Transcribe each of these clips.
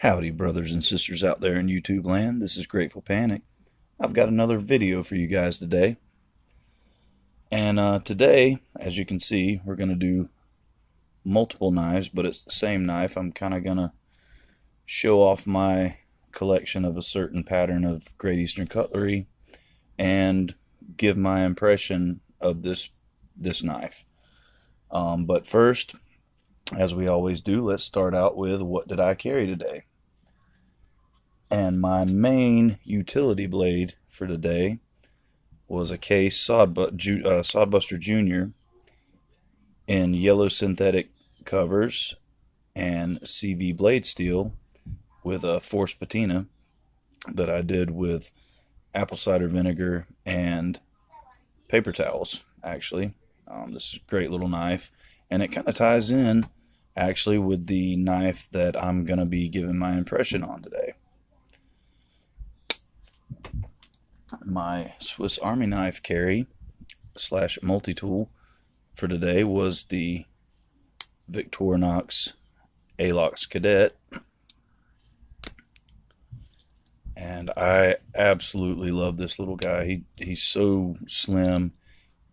Howdy, brothers and sisters out there in YouTube land. This is Grateful Panic. I've got another video for you guys today. And today, as you can see, we're going to do multiple knives, but it's the same knife. I'm kind of going to show off my collection of a certain pattern of Great Eastern cutlery and give my impression of this knife. But first, as we always do, let's start out with what did I carry today. And my main utility blade for today was a case Sodbuster Jr. in yellow synthetic covers and CV blade steel with a forced patina that I did with apple cider vinegar and paper towels, actually. This is a great little knife, and it kind of ties in actually with the knife that I'm going to be giving my impression on today. My Swiss Army knife carry / multi-tool for today was the Victorinox Alox Cadet, and I absolutely love this little guy. He's so slim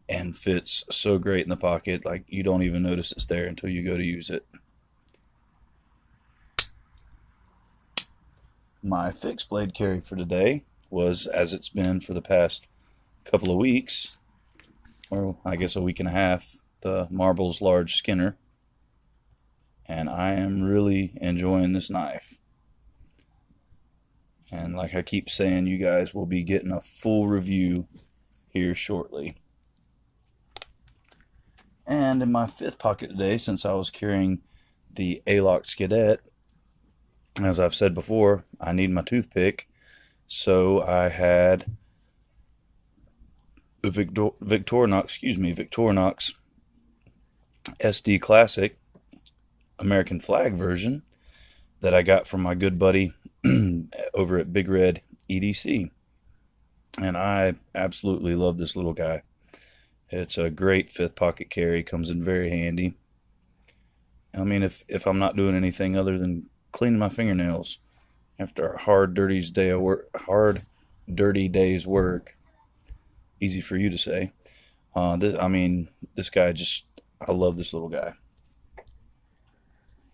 and fits so great in the pocket, like you don't even notice it's there until you go to use it. My fixed blade carry for today was, as it's been for the past couple of weeks, or I guess a week and a half, the Marbles Large Skinner. And I am really enjoying this knife. And like I keep saying, you guys will be getting a full review here shortly. And in my fifth pocket today, since I was carrying the Alox Cadet, as I've said before, I need my toothpick. So I had the Victorinox SD Classic American flag version that I got from my good buddy over at BigRedEDC. And I absolutely love this little guy. It's a great fifth pocket carry, comes in very handy. I mean, if I'm not doing anything other than cleaning my fingernails after a hard, dirty day's work, easy for you to say. This guy I love this little guy.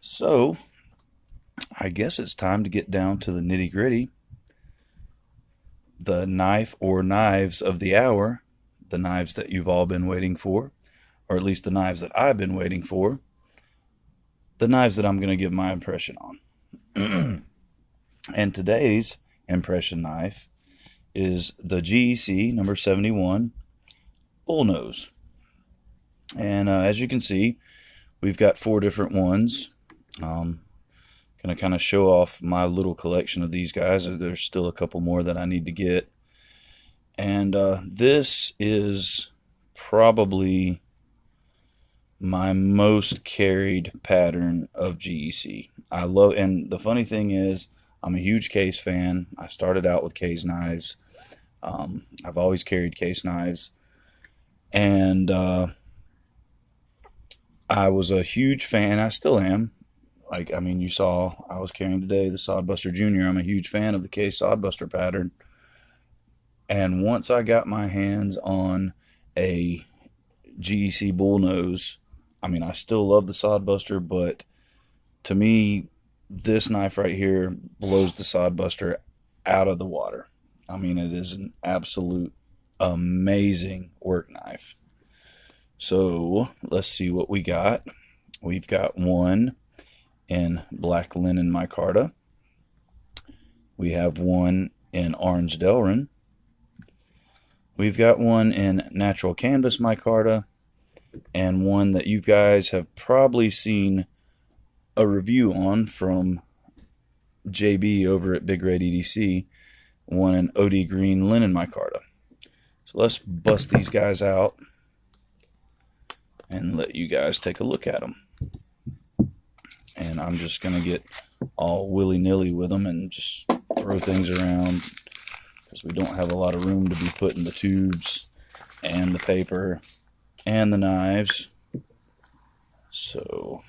So, I guess it's time to get down to the nitty gritty. The knife or knives of the hour, the knives that you've all been waiting for, or at least the knives that I've been waiting for, the knives that I'm going to give my impression on. And today's impression knife is the GEC number 71 Bullnose. And as you can see, we've got 4 different ones. Going to kind of show off my little collection of these guys. There's still a couple more that I need to get. And this is probably my most carried pattern of GEC. I love, and the funny thing is, I'm a huge case fan. I started out with case knives. I've always carried case knives, and I was a huge fan. I still am. You saw I was carrying today the Sodbuster Jr. I'm a huge fan of the case Sodbuster pattern. And once I got my hands on a GEC Bullnose, I still love the Sodbuster, but to me, this knife right here blows the Sodbuster out of the water. It is an absolute amazing work knife. So let's see what we got. We've got one in black linen micarta. We have one in orange Delrin. We've got one in natural canvas micarta, and one that you guys have probably seen a review on from JB over at BigRedEDC, one in OD green linen micarta. So let's bust these guys out and let you guys take a look at them. And I'm just going to get all willy-nilly with them and just throw things around because we don't have a lot of room to be putting the tubes and the paper and the knives. So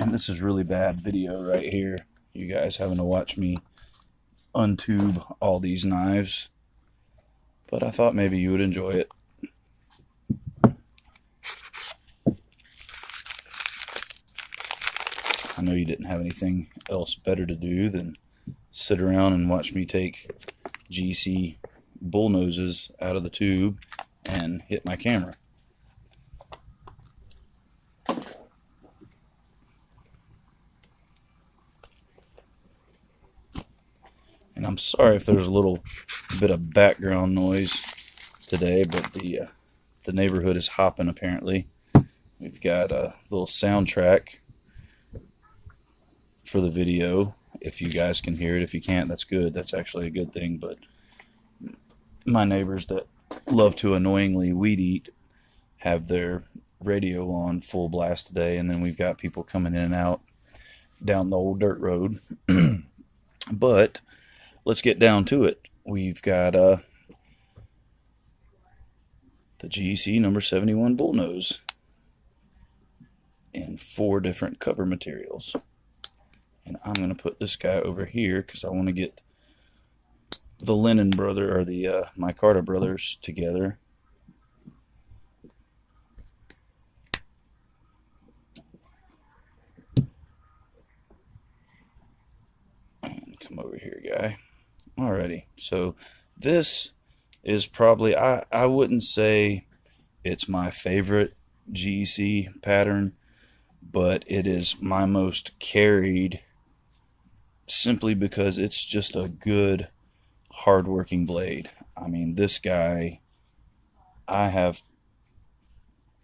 And this is really bad video right here. You guys having to watch me untube all these knives. But I thought maybe you would enjoy it. I know you didn't have anything else better to do than sit around and watch me take GEC Bullnoses out of the tube and hit my camera. And I'm sorry if there's a little bit of background noise today, but the neighborhood is hopping apparently. We've got a little soundtrack for the video, if you guys can hear it. If you can't, that's good. That's actually a good thing. But my neighbors that love to annoyingly weed eat have their radio on full blast today, and then we've got people coming in and out down the old dirt road. But let's get down to it. We've got the GEC number 71 Bullnose in 4 different cover materials. And I'm going to put this guy over here because I want to get the Lennon brother, or the Micarta brothers, together. And come over here, guy. Alrighty, so this is probably, I wouldn't say it's my favorite GEC pattern, but it is my most carried, simply because it's just a good, hard-working blade. I mean, this guy, I have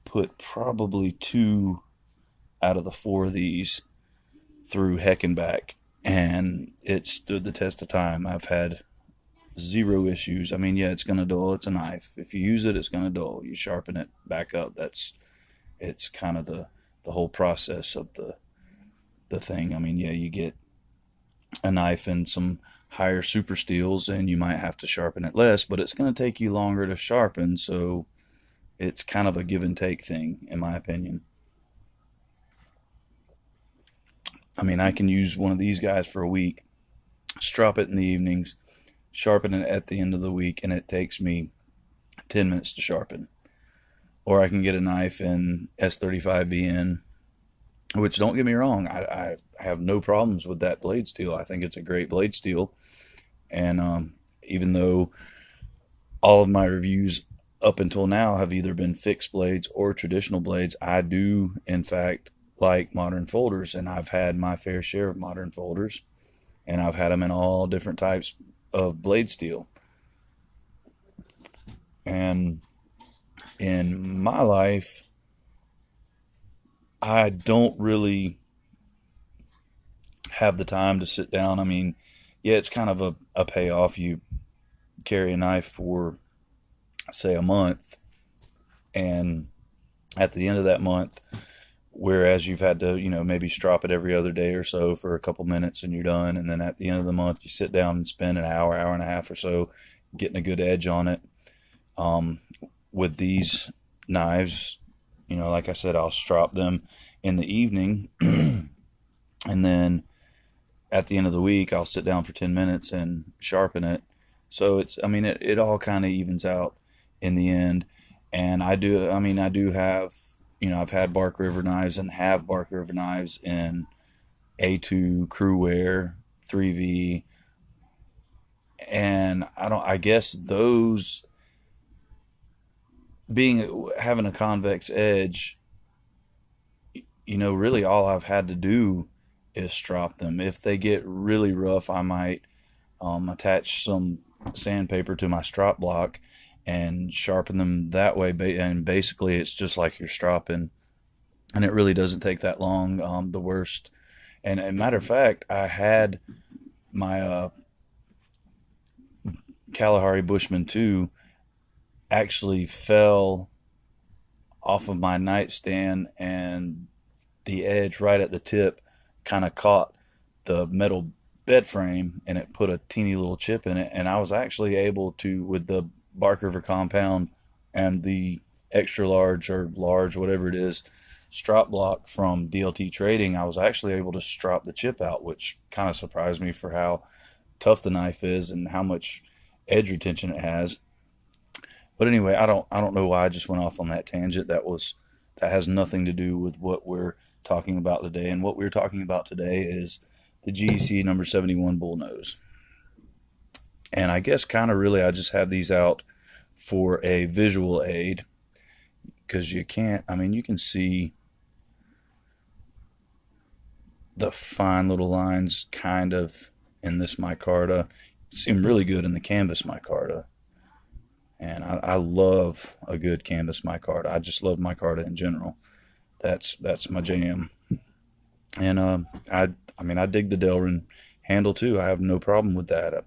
put probably 2 out of the 4 of these through heck and back, and it stood the test of time. I've had 0 issues. I mean, yeah, it's going to dull. It's a knife. If you use it, it's going to dull. You sharpen it back up. It's kind of the whole process of the thing. I mean, yeah, you get a knife and some higher super steels and you might have to sharpen it less, but it's going to take you longer to sharpen, so it's kind of a give and take thing, in my opinion. I mean, I can use one of these guys for a week, strop it in the evenings, sharpen it at the end of the week, and it takes me 10 minutes to sharpen. Or I can get a knife in S35VN, which, don't get me wrong, I have no problems with that blade steel. I think it's a great blade steel. And even though all of my reviews up until now have either been fixed blades or traditional blades, I do, in fact, like modern folders. And I've had my fair share of modern folders. And I've had them in all different types of blade steel. And in my life, I don't really have the time to sit down. I mean, yeah, it's kind of a payoff. You carry a knife for, say, a month, and at the end of that month, whereas you've had to, maybe strop it every other day or so for a couple minutes and you're done, and then at the end of the month, you sit down and spend an hour and a half or so getting a good edge on it. With these knives, like I said, I'll strop them in the evening, and then at the end of the week, I'll sit down for 10 minutes and sharpen it. So it all kind of evens out in the end. And I do have, I've had Bark River knives and have Bark River knives in A2 crew wear 3V, and I guess those, having a convex edge, really all I've had to do is strop them. If they get really rough, I might attach some sandpaper to my strop block and sharpen them that way. And basically, it's just like you're stropping, and it really doesn't take that long. The worst, and a matter of fact, I had my Kalahari Bushman 2 actually fell off of my nightstand, and the edge right at the tip kind of caught the metal bed frame, and it put a teeny little chip in it. And I was actually able to, with the Bark River compound and the extra large or large, whatever it is, strop block from DLT Trading, I was actually able to strop the chip out, which kind of surprised me for how tough the knife is and how much edge retention it has. But anyway, I don't know why I just went off on that tangent. That has nothing to do with what we're talking about today. And what we're talking about today is the GEC number 71 Bullnose. And I guess kind of really I just have these out for a visual aid, because you can't, I mean, you can see the fine little lines kind of in this micarta. Seem really good in the canvas micarta. And I love a good canvas micarta. I just love micarta in general. That's my jam. And I mean, I dig the Delrin handle too. I have no problem with that.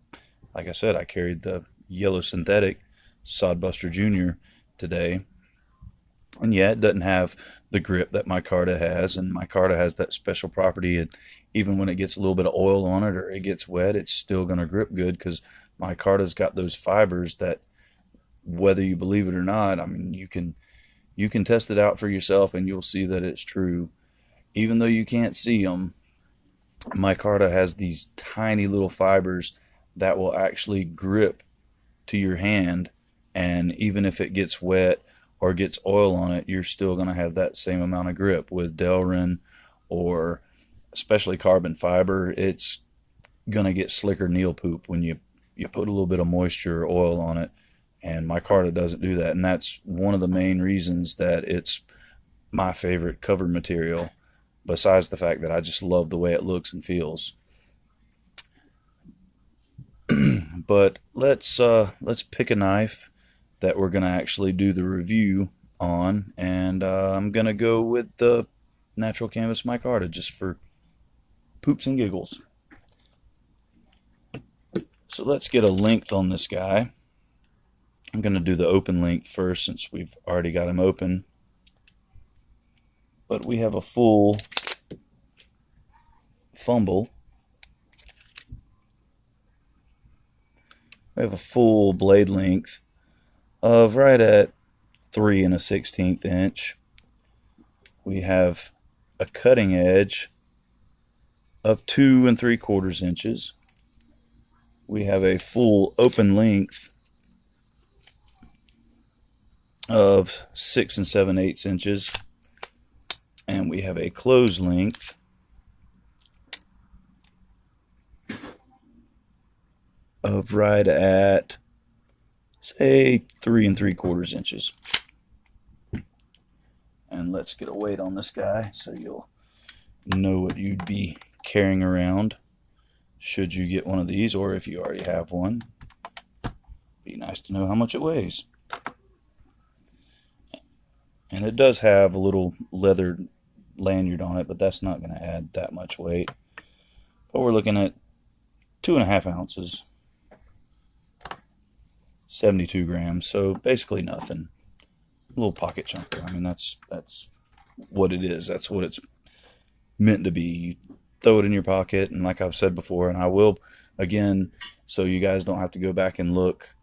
Like I said, I carried the yellow synthetic Sodbuster Junior today. And yeah, it doesn't have the grip that micarta has, and micarta has that special property. And even when it gets a little bit of oil on it or it gets wet, it's still going to grip good, because micarta's got those fibers that, whether you believe it or not, I mean, you can test it out for yourself and you'll see that it's true. Even though you can't see them, micarta has these tiny little fibers that will actually grip to your hand, and even if it gets wet or gets oil on it, you're still going to have that same amount of grip. With Delrin, or especially carbon fiber, it's going to get slicker Neil poop when you put a little bit of moisture or oil on it. And micarta doesn't do that. And that's one of the main reasons that it's my favorite cover material, besides the fact that I just love the way it looks and feels. But let's pick a knife that we're going to actually do the review on. And I'm going to go with the natural canvas micarta, just for poops and giggles. So let's get a length on this guy. I'm going to do the open length first, since we've already got him open. But we have a full fumble. We have a full blade length of right at 3 1/16 inch. We have a cutting edge of 2 3/4 inches. We have a full open length of 6 7/8 inches, and we have a closed length of right at, say, 3 3/4 inches. And let's get a weight on this guy so you'll know what you'd be carrying around should you get one of these, or if you already have one. Be nice to know how much it weighs. And it does have a little leather lanyard on it, but that's not going to add that much weight. But we're looking at 2.5 ounces, 72 grams, so basically nothing. A little pocket chunker. I mean, that's what it is. That's what it's meant to be. You throw it in your pocket, and like I've said before, and I will again, so you guys don't have to go back and look,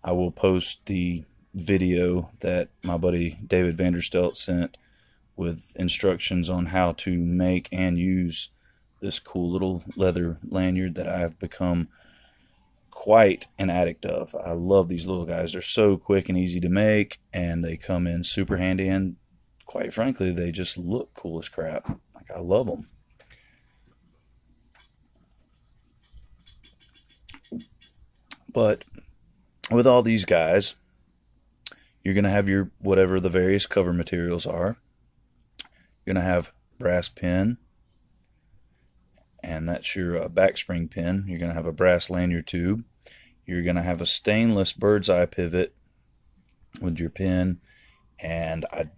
I will post the video that my buddy David Vanderstelt sent with instructions on how to make and use this cool little leather lanyard that I have become quite an addict of. I love these little guys. They're so quick and easy to make, and they come in super handy, and quite frankly, they just look cool as crap. Like, I love them. But with all these guys, you're going to have your, whatever the various cover materials are. You're going to have brass pin, and that's your back spring pin. You're going to have a brass lanyard tube. You're going to have a stainless bird's eye pivot with your pin, and I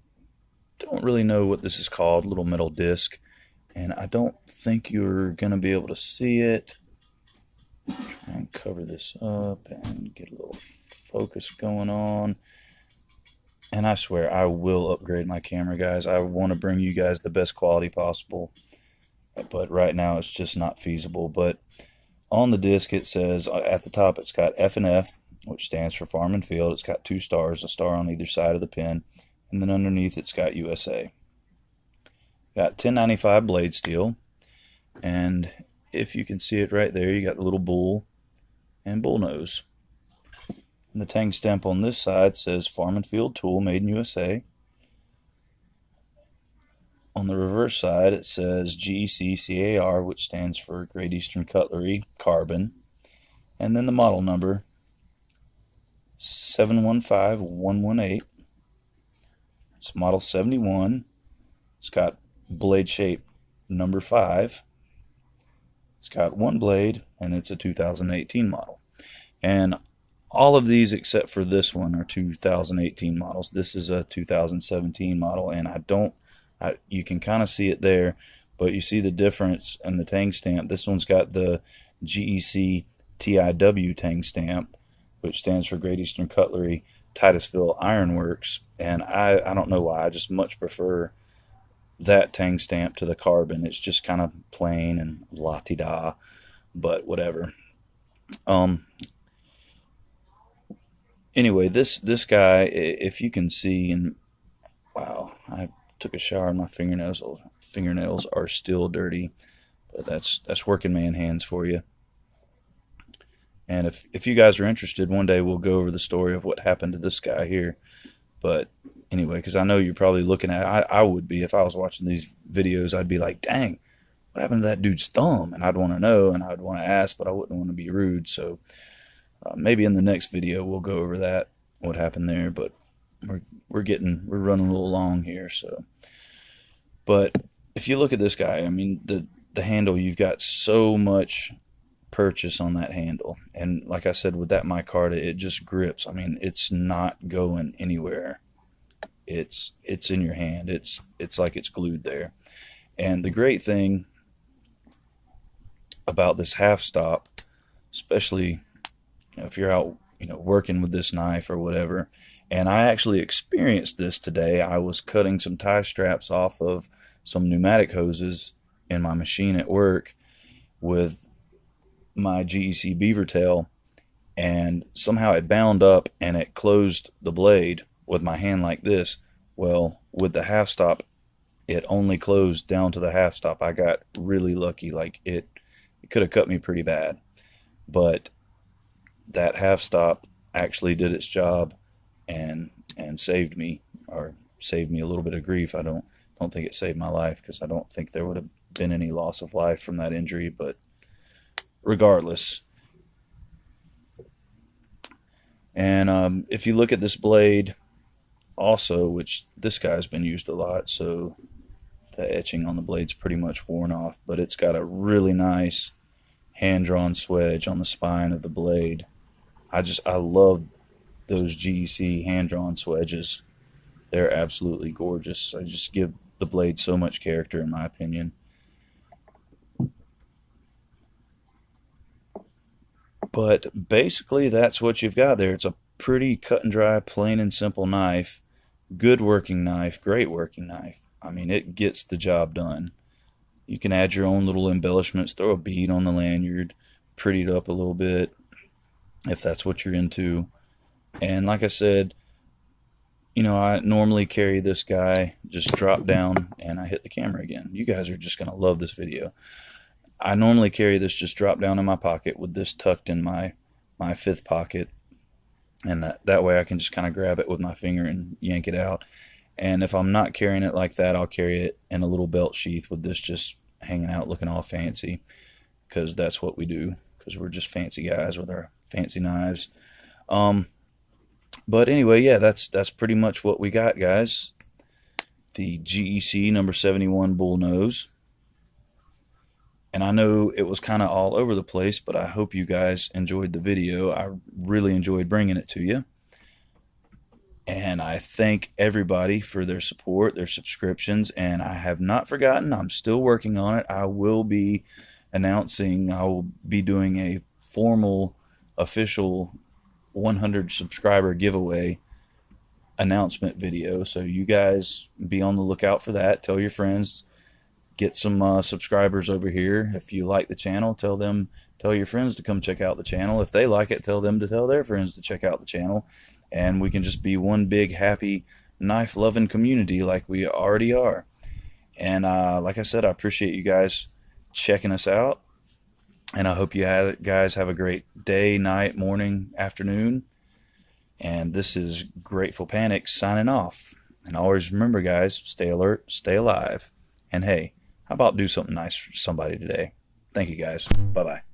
don't really know what this is called, little metal disc, and I don't think you're going to be able to see it. Try and cover this up and get a little focus going on. And I swear I will upgrade my camera, guys. I want to bring you guys the best quality possible, but right now it's just not feasible. But on the disc, it says at the top, it's got F&F, which stands for Farm and Field. It's got 2 stars, a star on either side of the pin, and then underneath it's got USA. Got 1095 blade steel, and if you can see it right there, you got the little bull and bullnose. And the tang stamp on this side says Farm and Field Tool, made in USA. On the reverse side, it says GEC CAR, which stands for Great Eastern Cutlery Carbon. And then the model number, 715118. It's model 71. It's got blade shape number 5. It's got one blade, and it's a 2018 model. And all of these except for this one are 2018 models. This is a 2017 model, and you can kind of see it there, but you see the difference in the tang stamp. This one's got the GEC TIW tang stamp, which stands for Great Eastern Cutlery Titusville Iron Works, and I don't know why, I just much prefer that tang stamp to the carbon. It's just kind of plain and la-ti-da, but whatever. Anyway, this guy, if you can see, and wow, I took a shower and my fingernails are still dirty, but that's working man hands for you. And if you guys are interested, one day we'll go over the story of what happened to this guy here. But anyway, because I know you're probably looking at it, I would be if I was watching these videos. I'd be like, dang, what happened to that dude's thumb? And I'd want to know, and I'd want to ask, but I wouldn't want to be rude. So maybe in the next video we'll go over that, what happened there. But we're running a little long here. So, but if you look at this guy, I mean, the handle, you've got so much purchase on that handle, and like I said, with that micarta, it just grips. I mean, it's not going anywhere. It's in your hand. It's like it's glued there. And the great thing about this half stop, especially if you're out working with this knife or whatever, and I actually experienced this today. I was cutting some tie straps off of some pneumatic hoses in my machine at work with my GEC beaver tail, and somehow it bound up and it closed the blade with my hand like this. Well, with the half stop, it only closed down to the half stop. I got really lucky. Like it could have cut me pretty bad, but that half stop actually did its job and saved me, or saved me a little bit of grief. I don't think it saved my life, because I don't think there would have been any loss of life from that injury, but regardless. And if you look at this blade also, which this guy's been used a lot, so the etching on the blade's pretty much worn off, but it's got a really nice hand-drawn swedge on the spine of the blade. I love those GEC hand-drawn swedges. They're absolutely gorgeous. I just give the blade so much character, in my opinion. But basically, that's what you've got there. It's a pretty cut and dry, plain and simple knife. Good working knife, great working knife. I mean, it gets the job done. You can add your own little embellishments, throw a bead on the lanyard, pretty it up a little bit, if that's what you're into. And like I said, I normally carry this guy, just drop down, and I hit the camera again. You guys are just going to love this video. I normally carry this just drop down in my pocket, with this tucked in my fifth pocket, and that way I can just kind of grab it with my finger and yank it out. And if I'm not carrying it like that, I'll carry it in a little belt sheath with this just hanging out looking all fancy, because that's what we do, because we're just fancy guys with our fancy knives. But anyway, yeah, that's pretty much what we got, guys. The GEC number 71 Bullnose. And I know it was kind of all over the place, but I hope you guys enjoyed the video. I really enjoyed bringing it to you. And I thank everybody for their support, their subscriptions, and I have not forgotten. I'm still working on it. I will be announcing, I will be doing a formal, official 100 subscriber giveaway announcement video. So you guys be on the lookout for that. Tell your friends. Get some subscribers over here. If you like the channel, tell your friends to come check out the channel. If they like it, tell them to tell their friends to check out the channel. And we can just be one big, happy, knife-loving community like we already are. And like I said, I appreciate you guys checking us out. And I hope you guys have a great day, night, morning, afternoon. And this is Grateful Panic signing off. And always remember, guys, stay alert, stay alive. And hey, how about do something nice for somebody today? Thank you, guys. Bye-bye.